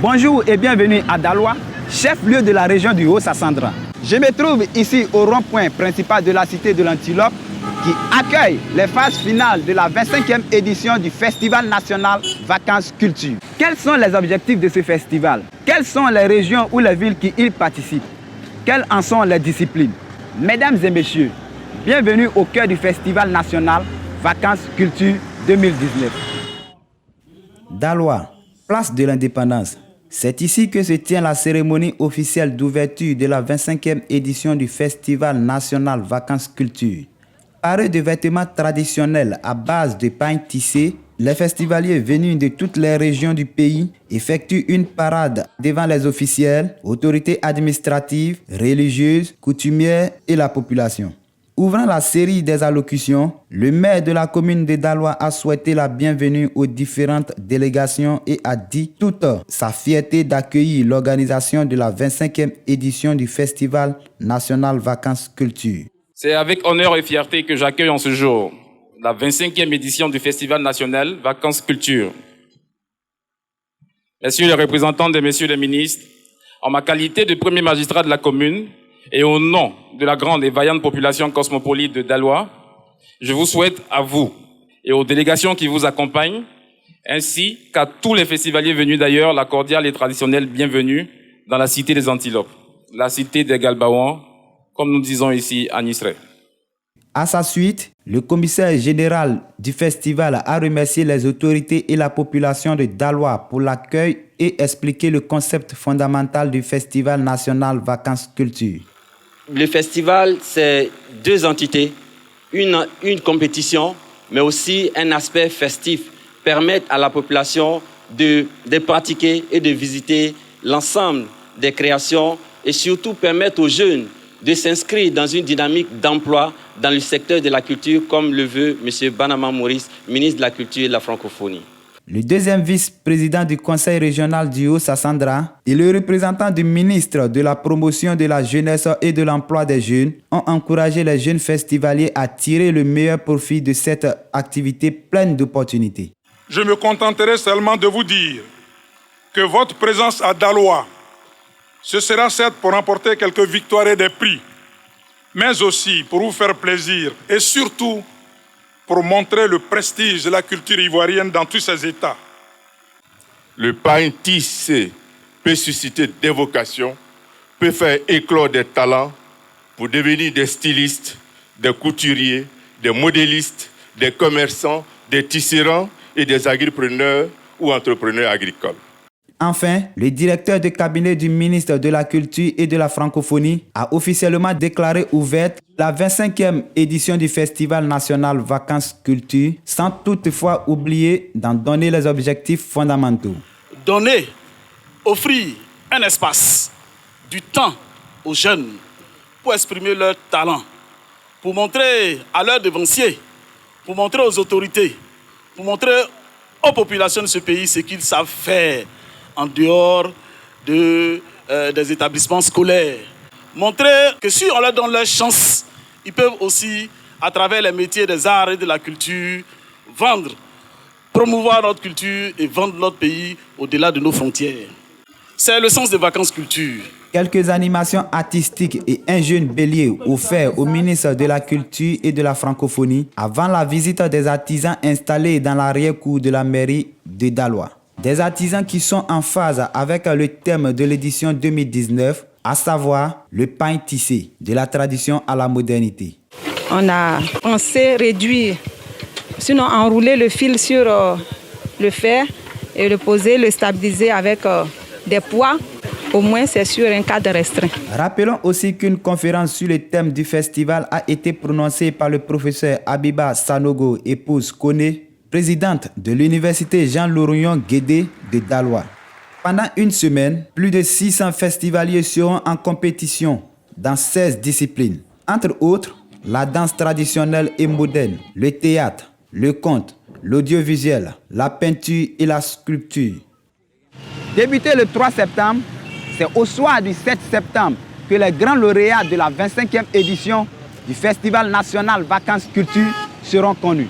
Bonjour et bienvenue à Daloa, chef-lieu de la région du Haut-Sassandra. Je me trouve ici au rond-point principal de la cité de l'Antilope qui accueille les phases finales de la 25e édition du Festival national Vacances Culture. Quels sont les objectifs de ce festival? Quelles sont les régions ou les villes qui y participent? Quelles en sont les disciplines? Mesdames et messieurs, bienvenue au cœur du Festival national Vacances Culture 2019. Daloa, place de l'Indépendance. C'est ici que se tient la cérémonie officielle d'ouverture de la 25e édition du Festival national Vacances Culture. Parés de vêtements traditionnels à base de pain tissé, les festivaliers venus de toutes les régions du pays effectuent une parade devant les officiels, autorités administratives, religieuses, coutumières et la population. Ouvrant la série des allocutions, le maire de la commune de Daloa a souhaité la bienvenue aux différentes délégations et a dit toute sa fierté d'accueillir l'organisation de la 25e édition du Festival national Vacances Culture. C'est avec honneur et fierté que j'accueille en ce jour la 25e édition du Festival national Vacances Culture. Messieurs les représentants et messieurs les ministres, en ma qualité de premier magistrat de la commune, et au nom de la grande et vaillante population cosmopolite de Daloa, je vous souhaite à vous et aux délégations qui vous accompagnent, ainsi qu'à tous les festivaliers venus d'ailleurs, la cordiale et traditionnelle bienvenue dans la cité des Antilopes, la cité des Galbaouans, comme nous disons ici à Nisré. À sa suite, le commissaire général du festival a remercié les autorités et la population de Daloa pour l'accueil et expliqué le concept fondamental du Festival national Vacances Culture. Le festival, c'est deux entités, une compétition, mais aussi un aspect festif, permettre à la population de pratiquer et de visiter l'ensemble des créations et surtout permettre aux jeunes de s'inscrire dans une dynamique d'emploi dans le secteur de la culture, comme le veut M. Banama Maurice, ministre de la Culture et de la Francophonie. Le deuxième vice-président du Conseil régional du Haut-Sassandra et le représentant du ministre de la Promotion de la Jeunesse et de l'Emploi des Jeunes ont encouragé les jeunes festivaliers à tirer le meilleur profit de cette activité pleine d'opportunités. Je me contenterai seulement de vous dire que votre présence à Daloa, ce sera certes pour remporter quelques victoires et des prix, mais aussi pour vous faire plaisir et surtout pour montrer le prestige de la culture ivoirienne dans tous ses états. Le pain tissé peut susciter des vocations, peut faire éclore des talents pour devenir des stylistes, des couturiers, des modélistes, des commerçants, des tisserands et des agripreneurs ou entrepreneurs agricoles. Enfin, le directeur de cabinet du ministre de la Culture et de la Francophonie a officiellement déclaré ouverte la 25e édition du Festival national Vacances Culture, sans toutefois oublier d'en donner les objectifs fondamentaux. Donner, offrir un espace, du temps aux jeunes pour exprimer leurs talents, pour montrer à leurs devanciers, pour montrer aux autorités, pour montrer aux populations de ce pays ce qu'ils savent faire en dehors des établissements scolaires. Montrer que si on leur donne leur chance, ils peuvent aussi, à travers les métiers des arts et de la culture, vendre, promouvoir notre culture et vendre notre pays au-delà de nos frontières. C'est le sens des Vacances Culture. Quelques animations artistiques et un jeune bélier offert au ministre de la Culture et de la Francophonie avant la visite des artisans installés dans l'arrière-cour de la mairie de Daloa. Des artisans qui sont en phase avec le thème de l'édition 2019, à savoir le pain tissé, de la tradition à la modernité. On a pensé réduire, sinon enrouler le fil sur le fer et le poser, le stabiliser avec des poids. Au moins, c'est sur un cadre restreint. Rappelons aussi qu'une conférence sur le thème du festival a été prononcée par le professeur Abiba Sanogo, épouse Kone, présidente de l'université Jean-Laurent Guédé de Daloa. Pendant une semaine, plus de 600 festivaliers seront en compétition dans 16 disciplines. Entre autres, la danse traditionnelle et moderne, le théâtre, le conte, l'audiovisuel, la peinture et la sculpture. Débuté le 3 septembre, c'est au soir du 7 septembre que les grands lauréats de la 25e édition du Festival national Vacances Culture seront connus.